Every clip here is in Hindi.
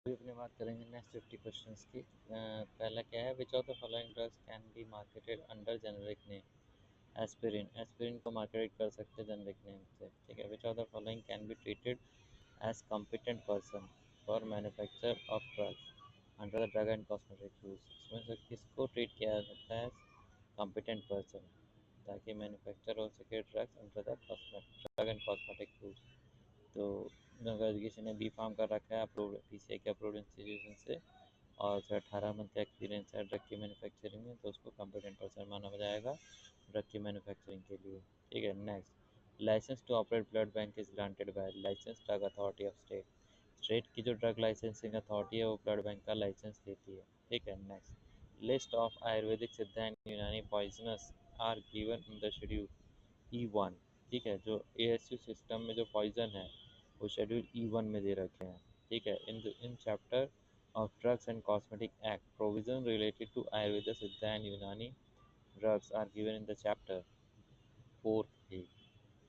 अभी अपनी बात करेंगे नेक्स्ट 50 क्वेश्चंस की। पहला क्या है, which of the following drugs can be marketed under generic name. Aspirin, aspirin को मार्केट कर सकते हैं जेनरिक नेम से, ठीक है। Which of the following can be treated as competent person for manufacture of drugs under the drug and cosmetic use. इसमें से किसको ट्रीट किया जा सकता है कॉम्पिटेंट पर्सन, ताकि मैन्युफैक्चर हो सके drugs under the drug and cosmetic use. तो अगर किसी ने बी फार्म कर रखा है अप्रूव्ड पीसीए के अप्रूव्ड इंस्टीट्यूशन से और उसे 18 मंथ का एक्सपीरियंस है ड्रग की मैन्युफैक्चरिंग में, तो उसको कॉम्पिटेंट पर्सन माना जाएगा ड्रग की मैन्युफैक्चरिंग के लिए, ठीक है। Next, license to operate blood bank is granted by license drug authority of state. State की जो ड्रग लाइसेंसिंग अथॉरिटी है वो ब्लड बैंक का लाइसेंस देती है, ठीक है। Next, list of Ayurvedic Siddha and Unani poisonous are given in the schedule E1, ठीक है। जो ASU सिस्टम में जो पॉइजन है वो शेड्यूल E1 में दे रखे हैं, ठीक है। In chapter of drugs and cosmetic act provision related to Ayurveda Siddha and Unani drugs are given in the chapter 4A,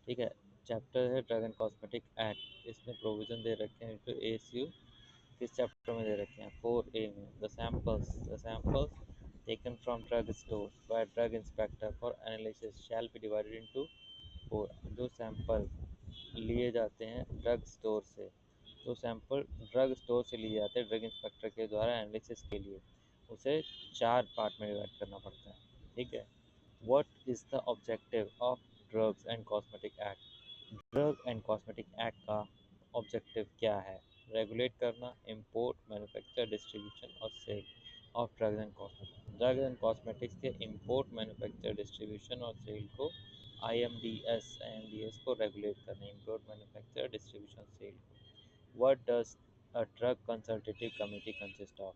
ठीक है। चैप्टर है ड्रग एंड कॉस्मेटिक एक्ट, इसमें प्रोविजन दे रखे हैं तो ASU किस चैप्टर में दे रखे हैं 4A में। The samples taken from drug stores by drug inspector for analysis shall be divided into 4। जो सैंपल लिए जाते हैं ड्रग स्टोर से, तो सैंपल ड्रग स्टोर से लिए जाते हैं ड्रग इंस्पेक्टर के द्वारा एनालिसिस के लिए, उसे 4 पार्ट में डिवाइड करना पड़ता है, ठीक है। What is the objective of drugs and cosmetic act. Drug and cosmetic act का ऑब्जेक्टिव क्या है, रेगुलेट करना इंपोर्ट मैन्युफैक्चर डिस्ट्रीब्यूशन और sale of drugs and cosmetics. Drug and cosmetics के इंपोर्ट मैन्युफैक्चर डिस्ट्रीब्यूशन और सेल को IMDS को रेगुलेट करना, इंपोर्ट मैन्युफैक्चर डिस्ट्रीब्यूशन सेल को। What does a drug consultative committee consist of,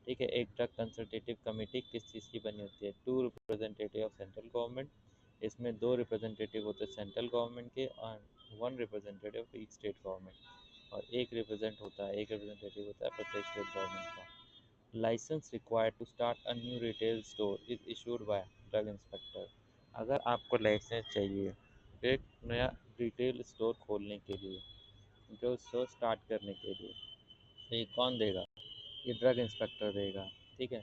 ठीक है। एक ड्रग कंसल्टेटिव कमेटी किस चीज़ की बनी होती है, 2 रिप्रेजेंटेटिव ऑफ सेंट्रल गवर्नमेंट, इसमें 2 रिप्रेजेंटेटिव होते हैं सेंट्रल गवर्नमेंट के और 1 representative of each state government, और एक रिप्रेजेंटेटिव होता है प्रत्येक स्टेट गवर्नमेंट का। License required to start a new retail store is issued by drug inspector. अगर आपको लाइसेंस चाहिए एक नया रिटेल स्टोर खोलने के लिए, जो स्टोर स्टार्ट करने के लिए, तो ये कौन देगा, ये ड्रग इंस्पेक्टर देगा, ठीक है।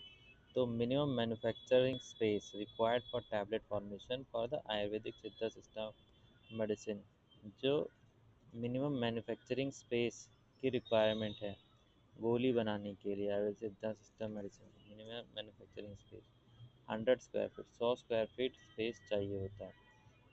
तो minimum manufacturing space required for tablet formation for the Ayurvedic सिद्धा सिस्टम मेडिसिन। जो मिनिमम मैन्युफैक्चरिंग स्पेस की रिक्वायरमेंट है गोली बनाने के लिए आयुर्वेदिक सिद्धा system medicine, minimum manufacturing space 100 square feet, 100 square feet space चाहिए होता है।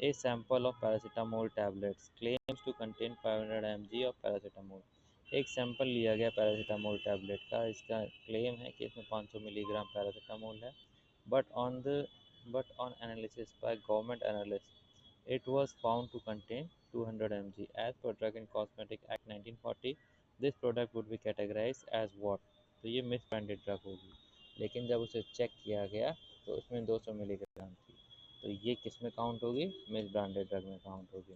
A sample of paracetamol tablets claims to contain 500 mg of paracetamol। एक सैंपल लिया गया पैरासीटामोल टैबलेट का, इसका क्लेम है कि इसमें 500 मिलीग्राम पैरासीटामोल है, but on analysis by government analyst it was found to contain 200 mg। As per drug and cosmetic act 1940 this product would be categorize as what. तो ये मिस ब्रांडेड ड्रग होगी, लेकिन जब उसे चेक किया गया तो उसमें 200 मिलीग्राम थी, तो ये किस में काउंट होगी, मिस ब्रांडेड ड्रग में काउंट होगी।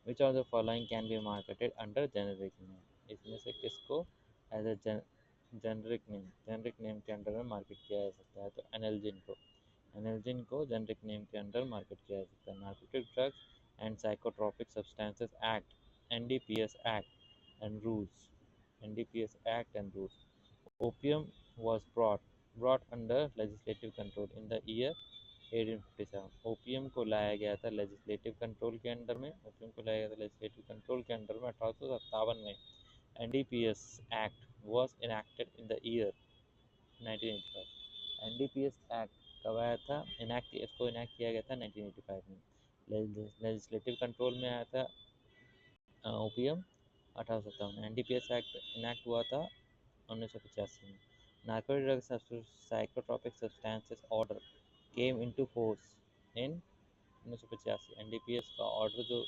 विच of the following can be marketed under generic name, इसमें से किसको एज ए जेनरिक नेम के अंडर में मार्केट किया जा सकता है, तो एनल्जिन को जेनरिक नेम के अंडर मार्केट किया जा सकता है। Narcotic drugs and psychotropic substances act, NDPS act and rules, NDPS Act and rules। Opium was brought under legislative control in the year 1857। Opium को लाया गया था लेजिस्लेटिव कंट्रोल के अंडर में, ओपियम को लाया गया था लेजिस्लेटिव कंट्रोल के अंडर में 1857 में। NDPS act was enacted in the year 1985। NDPS act कब आया था, इसको इनैक्ट किया गया था 1985 में। लेजिस्लेटिव कंट्रोल में आया था ओपियम 1857 में। NDPS एक्ट इनैक्ट हुआ था 1985 में। Narcotic drugs psychotropic substances order came into force in 1985। NDPS का ऑर्डर जो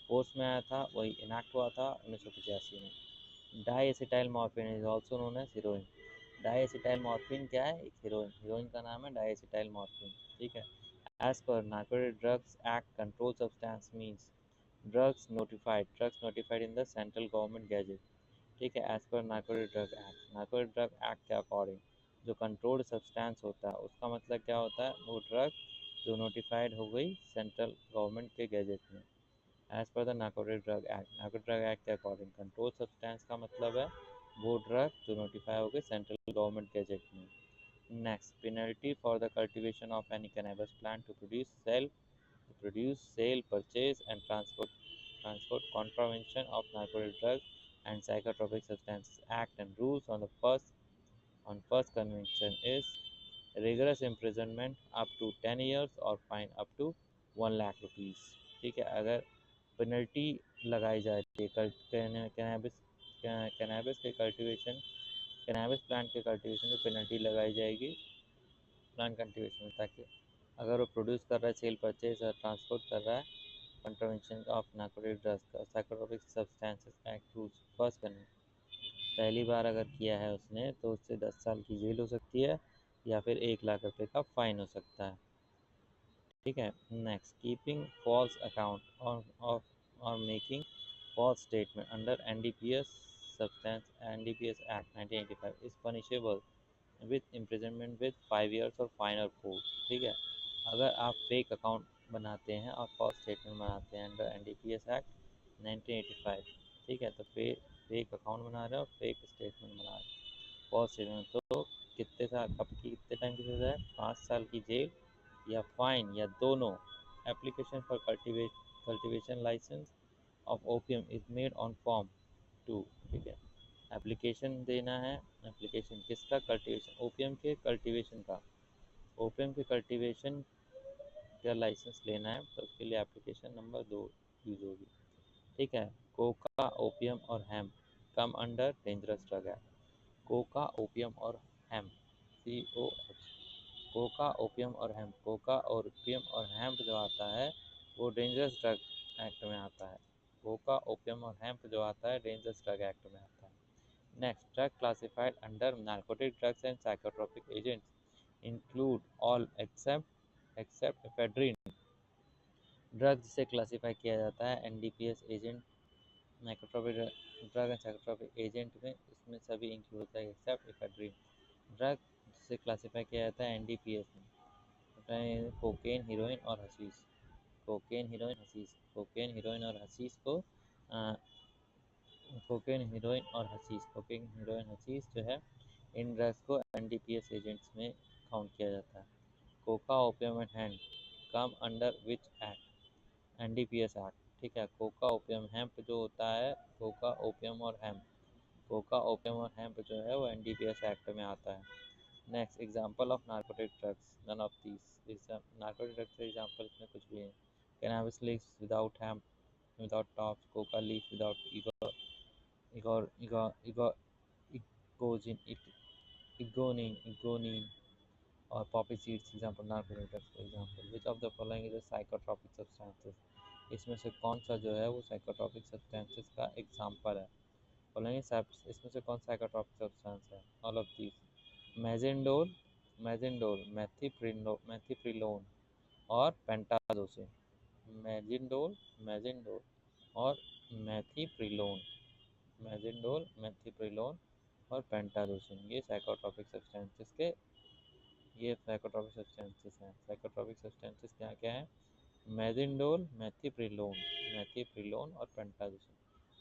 फोर्स में आया था वही इनैक्ट हुआ था 1985 में। Diacetyl morphine is also known as heroin. Diacetyl morphine क्या है, एक हीरोइन का नाम है डाई एसिटाइल मॉर्फिन, ठीक है। As per narcotic drugs act control substance means drugs notified in the central government gazette, ठीक है। As per narcotic drug act के अकॉर्डिंग जो कंट्रोल्ड सब्सटेंस होता है उसका मतलब क्या होता है, वो ड्रग जो नोटिफाइड हो गई सेंट्रल गवर्नमेंट के गैजेट में। As per the narcotic drug act के अकॉर्डिंग कंट्रोल सब्सटेंस का मतलब है वो ड्रग जो नोटिफाई हो गए सेंट्रल गवर्नमेंट गैजेट में। Next, penalty for the cultivation of any cannabis plant to produce, sale, purchase, and transport contravention of narcotic drugs and psychotropic substances Act and rules on first conviction is rigorous imprisonment up to 10 years और fine up to 1 lakh rupees. ठीक है, अगर पेनल्टी लगाई जाती है कैनाबिस के कल्टीवेशन कैनाबिस प्लांट के कल्टीवेशन में पेनल्टी लगाई जाएगी प्लांट कल्टीवेशन में, ताकि अगर वो प्रोड्यूस कर रहा है, सेल परचेज और ट्रांसपोर्ट कर रहा है कंट्रोवेंशन ऑफ नार्कोटिक ड्रग्स का psychotropic substances act rules first करने पहली बार अगर किया है उसने तो उससे 10 साल की जेल हो सकती है या फिर 1 लाख रुपए का फाइन हो सकता है। ठीक है, नेक्स्ट, कीपिंग फॉल्स अकाउंट और making false statement under NDPS NDPS act 1985 is punishable with imprisonment with 5 years और फाइन और कोर्ट। ठीक है, अगर आप फेक अकाउंट बनाते हैं और फॉल्स स्टेटमेंट बनाते हैं अंडर एनडीपीएस एक्ट 1985, ठीक है, तो फेक अकाउंट बना रहे हो और फेक स्टेटमेंट बना रहे हो फॉल्स स्टेटमेंट, तो कितने साल कब की कितने टाइम की सज़ा है, 5 साल की जेल या फाइन या दोनों। Application for cultivation licence of opium is made on form 2। ठीक है, एप्लीकेशन देना है, एप्लीकेशन किसका, कल्टीवेशन ओपीएम के कल्टीवेशन का, ओपीएम के कल्टीवेशन का लाइसेंस लेना है तो उसके लिए एप्लीकेशन नंबर 2 यूज होगी। ठीक है, कोका ओपीएम और hemp come under dangerous drug है। कोका ओपीएम और हेम्प COH, कोका ओपीएम और हेम्प, कोका और ओपीएम और हेम्प जो आता है वो डेंजरस ड्रग एक्ट में आता है। कोका ओपीएम और हेम्प जो आता है डेंजरस ड्रग एक्ट में आता है। Next, drug classified under narcotic drugs and psychotropic agents include all except ephedrine। Drug जिसे क्लासीफाई किया जाता है NDPS agent nicotropic drug and psychotropic agent में, इसमें सभी इंक्लूड होता है एक्सेप्ट एफेड्रिन। ड्रग जिसे क्लासीफाई किया जाता है एनडीपीएस में कोकेन, हीरोइन और hashish. Cocaine, heroin, hashish. Cocaine, heroin और हशीश को कोकेन, हीरोइन और हशीश, कोकेन, हीरोइन, हशीश जो है इन ड्रग्स को एनडीपीएस एजेंट्स में काउंट किया जाता है। Coca, opium and hemp come under which act, NDPS act. ठीक है, कोका ओपियम हेम्प जो होता है, कोका ओपियम और हेम्प, कोका ओपियम और हेम्प जो है वो एनडीपीएस एक्ट में आता है। Next, example of narcotic drugs, none of these is narcotic drugs का एग्जांपल इसमें कुछ भी है। Cannabis leaves without hemp, without tops, coca leaf without igor igor igor इगोजिन इगोनिन और poppy seeds example narcotic drugs का example. Which of the following is a psychotropic substances, इसमें से कौन सा जो है वो साइकोट्रोपिक सब्सटेंसेस का एग्जांपल है। फॉलोइंग इसमें से कौन सा साइकोट्रोपिक सब्सटेंस है, ऑल ऑफ दीज। मेजेंडोल मेजेंडोल मैथिप्रिलोन और पेंटाडोसिन। मेजेंडोल मेजेंडोल और मैथिप्रिलोन, मेजेंडोल, मेथिप्रिलोन और पेंटाडोसिन, ये साइकोट्रोपिक सब्सटेंसेस हैं। साइकोट्रोपिक सब्सटेंसेस क्या क्या हैं, मेजेंडोल, मैथिप्रिलोन और पेंटाडोसिन।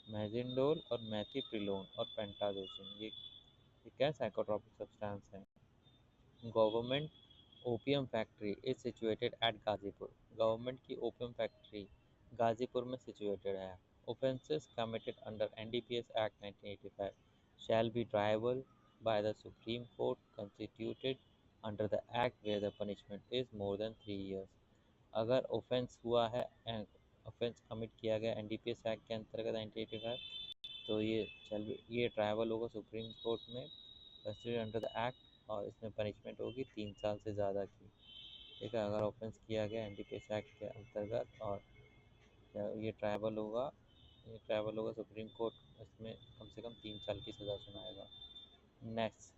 मेजेंडोल और मैथिप्रिलोन और पेंटाडोसिन, ये क्या साइकोट्रोपिक सब्सटेंस हैं। Government opium factory is situated at Ghazipur, government की ओपियम फैक्ट्री गाजीपुर में सिचुएटेड है। Offences committed under NDPS Act 1985 shall be triable by the Supreme Court constituted under the Act where the punishment is more than 3 years। अगर ऑफेंस हुआ है, ऑफेंस कमिट किया गया एनडीपीएस एक्ट के अंतर्गत 1985, तो ये ट्रायबल होगा सुप्रीम कोर्ट में कंसिडर अंडर द एक्ट और इसमें पनिशमेंट होगी 3 साल से ज़्यादा की। ठीक है, अगर ऑफेंस किया गया एनडीपीएस एक्ट के अंतर्गत और ये ट्रायबल होगा सुप्रीम कोर्ट इसमें कम से कम 3 साल की सज़ा सुनाएगा। Next,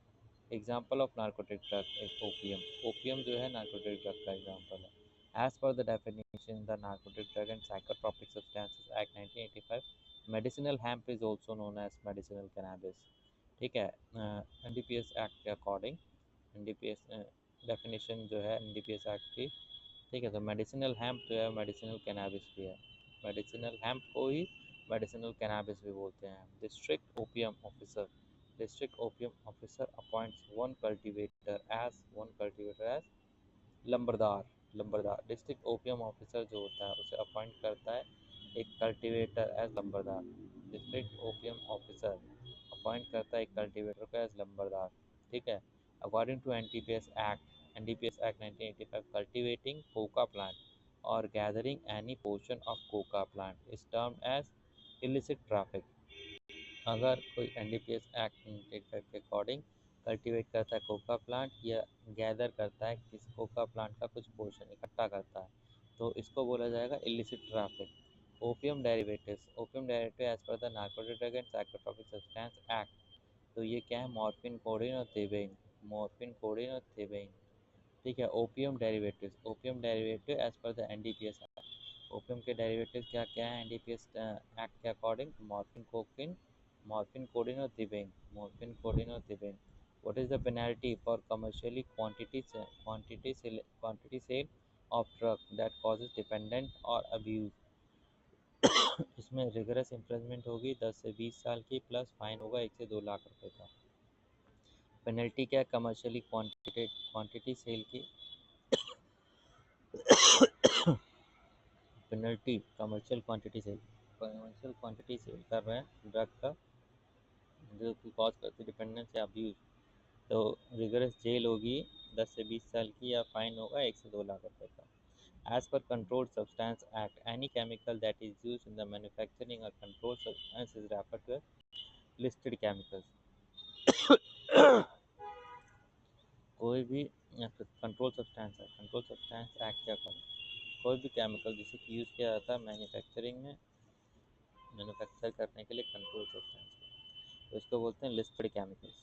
example of narcotic drug, एक ओपियम, ओपियम जो है नार्कोटिक ड्रग का एग्जाम्पल है। As per the definition the narcotic drug and psychotropic substances act 1985, medicinal hemp is also known as medicinal cannabis. ठीक है, एनडीपीएस एक्ट के अकॉर्डिंग एनडीपीएस डेफिनेशन जो है एनडीपीएस एक्ट की, ठीक है, तो मेडिसिनल हैम्प जो है मेडिसिनल कैनाबिस भी है। मेडिसिनल हैम्प को ही मेडिसिनल कैनाबिस भी बोलते हैं। District opium officer District opium officer appoints one cultivator as lambardar. Lambardar district opium officer जो होता है उसे अपॉइंट करता है एक cultivator as lambardar. District opium officer appoint करता है एक कल्टीवेटर को एज लंबरदार। ठीक है। According to NDPS act 1985, cultivating coca plant और gathering any portion of coca plant is termed as illicit traffic. अगर कोई एनडीपीएस एक्ट 1985 के अकॉर्डिंग कल्टीवेट करता है कोका प्लांट या गैदर करता है किसी कोका प्लांट का कुछ पोर्शन इकट्ठा करता है तो इसको बोला जाएगा illicit traffic. Opium derivative as per the narcotic drug and psychotropic substance act. तो ये क्या है? मॉर्फिन, कोडीन और थेबेन। मॉर्फिन, कोडीन और थेबेन। ठीक है। Opium derivative as per the NDPS act. Opium के डेरिवेटिव क्या क्या है एनडीपीएस एक्ट के according? Morphine, cocaine, morphine, codeine और थिबेन। मॉर्फिन, कोडीन और thebaine. What is the penalty for commercially quantity sale of drug that causes dependent or abuse? इसमें रिगरस इम्प्रिजमेंट होगी 10 से 20 साल की, प्लस फाइन होगा 1 से 2 लाख रुपए का। पेनल्टी क्या है कमर्शियली क्वांटिटी सेल की? पेनल्टी कमर्शियल क्वांटिटी सेल कर रहे हैं ड्रग का जो कि कॉज करती डिपेंडेंस या अब्यूज, तो रिगरस जेल होगी 10 से 20 साल की या फाइन होगा 1 से 2 लाख रुपए का। As per Controlled Substance Act, any chemical that is used in the manufacturing or controlled substance is referred to as listed chemicals. कोई भी कंट्रोल सब्सटेंस एक्ट क्या कर कोई भी केमिकल जिसे कि यूज़ किया जाता है मैन्युफैक्चर करने के लिए कंट्रोल सब्सटेंस तो इसको बोलते हैं listed chemicals.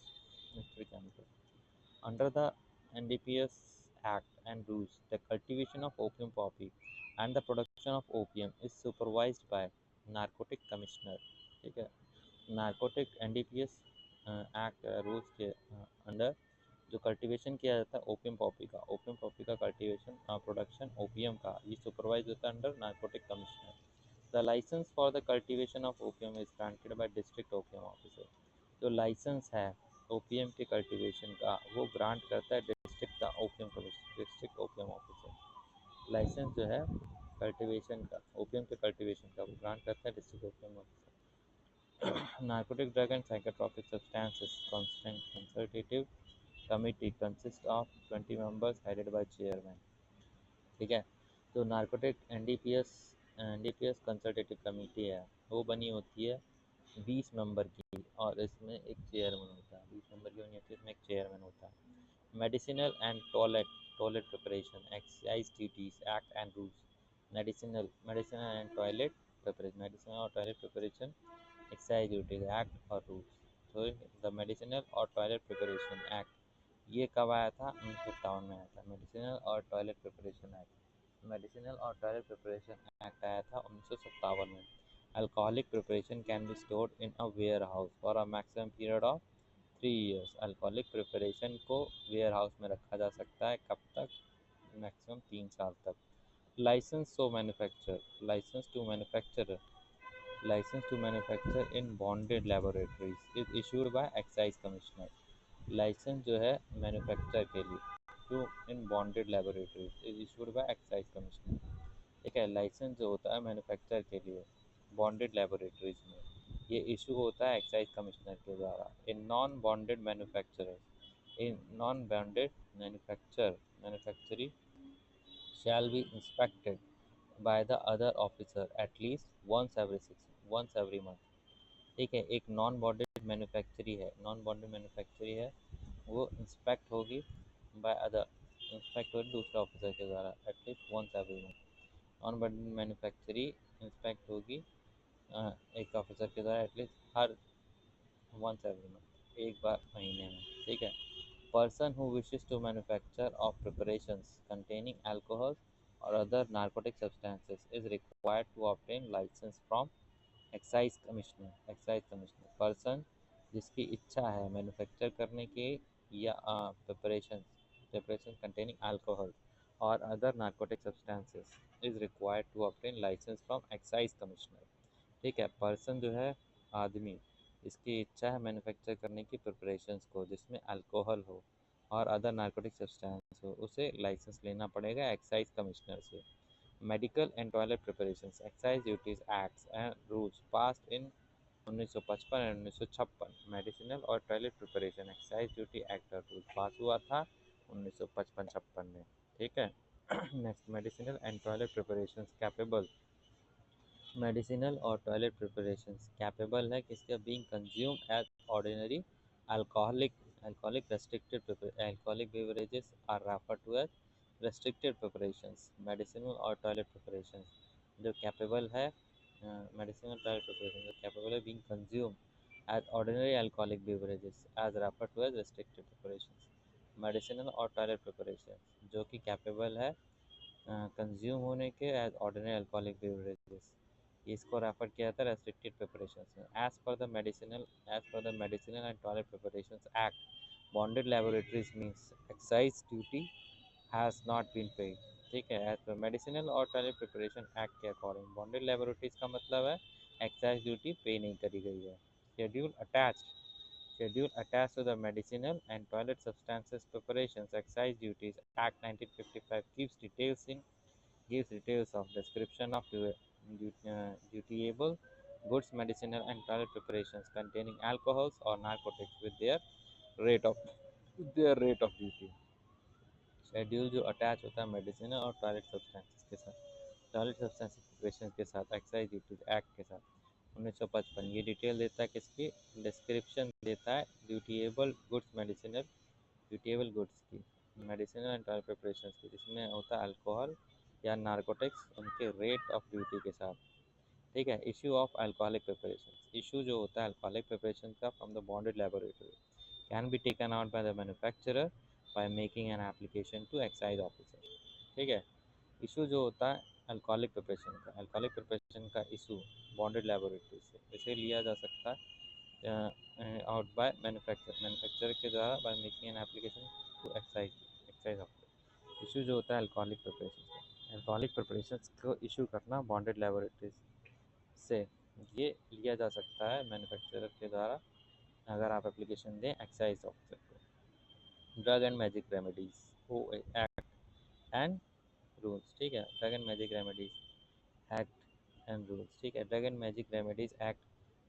Under the NDPS Act and rules, the cultivation of opium poppy and the production of opium is supervised by Narcotic Commissioner। ठीक है। नार्कोटिक एनडीपीएस एक्ट रूल्स के अंडर जो कल्टीवेशन किया जाता है ओपियम पॉपी का कल्टीवेशन प्रोडक्शन ओपियम का ये सुपरवाइज होता है under narcotic commissioner. The licence for the cultivation of opium is granted by district opium officer. जो लाइसेंस है ओपीएम के कल्टीवेशन का वो ग्रांट करता है डिस्ट्रिक्ट ओपियम ऑफिसर। लाइसेंस जो है कल्टीवेशन का ओपीएम के कल्टीवेशन का वो ग्रांट करता है district opium officer. Narcotic drug and psychotropic substances consultative committee consist of 20 members headed by chairman. ठीक है। तो नार्कोटिक एनडीपीएस कंसल्टेटिव कमेटी है वो बनी होती है 20 मेंबर की और इसमें एक चेयरमैन होता है। 20 मेंबर की बनी होती है इसमें एक चेयरमैन होता है। Medicinal and toilet preparation excise duties act and rules. Medicinal और toilet preparation excise duties act और रूल्स। तो द मेडिसिनल और टॉयलेट प्रिपरेशन एक्ट ये कब आया था? 1957 में आया था। मेडिसिनल और टॉयलेट प्रिपरेशन एक्ट आया था 1957 में। Alcoholic preparation can be stored in a warehouse for a maximum period of 3 years। Alcoholic preparation को वेयर हाउस में रखा जा सकता है कब तक? मैक्सिमम 3 साल तक। Licence to manufacture in bonded laboratories is issued by excise commissioner. Licence जो है मैन्युफैक्चर के लिए to in bonded laboratories is issued by excise commissioner. ठीक है। लाइसेंस जो होता है मैन्युफैक्चर के लिए बॉन्डेड लेबोरेटरीज में ये इशू होता है एक्साइज कमिश्नर के द्वारा। In non bonded manufactory shall be inspected by the other officer at least once every month। ठीक है। एक नॉन बॉन्डेड मैन्युफैक्चरी है वो इंस्पेक्ट होगी दूसरे ऑफिसर के द्वारा at least once every month. Non bonded manufactory inspect होगी एक ऑफिसर के द्वारा एटलीस्ट हर वंस एवरी मंथ एक बार महीने में। ठीक है। Person who wishes to manufacture of preparations containing alcohol or other narcotic substances is required to obtain license from excise commissioner person जिसकी इच्छा है मैन्युफैक्चर करने की या प्रिपरेशन कंटेनिंग अल्कोहल और other narcotic substances is required to obtain licence from excise commissioner. ठीक है। पर्सन जो है आदमी इसकी इच्छा है मैन्युफैक्चर करने की प्रिपरेशंस को जिसमें अल्कोहल हो और अदर नार्कोटिक सब्सटेंस हो, उसे लाइसेंस लेना पड़ेगा एक्साइज कमिश्नर से। Medical and toilet preparations excise duties acts and rules passed in 1955 and 1956। Medicinal और toilet preparation excise duty act और रूल पास हुआ था 1955-56 में। ठीक है। Next, medicinal and toilet preparations capable. Medicinal और टॉयलेट प्रिपरेशंस कैपेबल है किसके being consume as ordinary alcoholic alcoholic restricted alcoholic beverages are referred to as restricted preparations. Medicinal और टॉयलेट प्रिपरेशंस जो कैपेबल है, मेडिसिनल टॉयलेट प्रिपरेशन जो कैपेबल है being consume as ordinary alcoholic beverages as referred to as restricted preparations. Medicinal और टॉयलेट प्रिपरेशन जो कि कैपेबल है कंज्यूम होने के एज ऑर्डिनरी अल्कोहलिक बेवरेजेस, इसको रेफर किया था रेस्ट्रिक्टेड प्रिपरेशंस में। As per the medicinal and toilet preparations act bonded laboratories means excise duty has not been paid. ठीक है, एज पर मेडिसिनल और टॉयलेट प्रिपरेशन एक्ट के अकॉर्डिंग बॉन्डेड लेबोरेटरीज का मतलब है एक्साइज ड्यूटी पे नहीं करी गई है। Schedule attached to the Medicinal and Toilet Substances Preparations Excise Duties Act 1955 gives details of description of dutiable goods, medicinal and toilet preparations containing alcohols or narcotics with their rate of duty। Schedule जो अटैच होता है मेडिसिन और टॉयलेट सब्सटेंसेस के साथ, टॉयलेट सब्सटेंस प्रिपरेशन के साथ, एक्साइज ड्यूटीज एक्ट के साथ 1955, ये डिटेल देता है किसकी, डिस्क्रिप्शन देता है dutiable goods medicinal dutiable goods की, मेडिसिनल एंड टॉयलेट प्रिपरेशन की, जिसमें होता है अल्कोहल या नारकोटिक्स उनके रेट ऑफ ड्यूटी के साथ। ठीक है। Issue of alcoholic preparation, issue जो होता है अल्कोहलिक प्रिपरेशन का from the bonded laboratory can be taken out by the manufacturer by making an application to excise officer. ठीक है। इशू जो होता है अल्कोहलिक प्रिपरेशन का इशू बॉन्डेड लेबोरेटरी से इसे लिया जा सकता है आउट बाय मैन्युफैक्चरर के द्वारा by making an application to excise officer. Issue जो होता है अल्कोहलिक प्रिपरेशन को इशू करना बॉन्डेड लेबोरेटरीज से ये लिया जा सकता है मैन्युफैक्चरर के द्वारा अगर आप एप्लीकेशन दें एक्साइज ऑफिसर को। Drug and magic remedies O act and rules. ठीक है, drug and magic remedies act and rules. ठीक है, drug and magic remedies act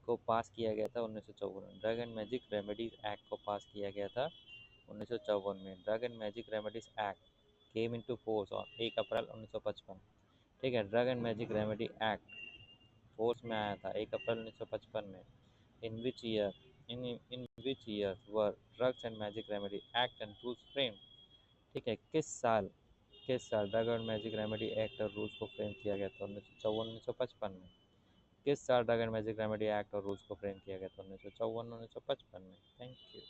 को पास किया गया था 1954 में। Drug and magic remedies act को पास किया गया था 1954 में। Drug and magic remedies act came into force on 1 अप्रैल 1955। ठीक है, drug and magic remedy act force में आया था 1 अप्रैल 1955 में। In which year in which year were drugs and magic remedy act and rules frame. ठीक है, किस साल drug and magic remedy act और रूल्स को फ्रेम किया गया था 1954-1955 में। किस साल drug and magic remedy act और रूल्स को फ्रेम किया गया था 1954-1955 में। Thank you.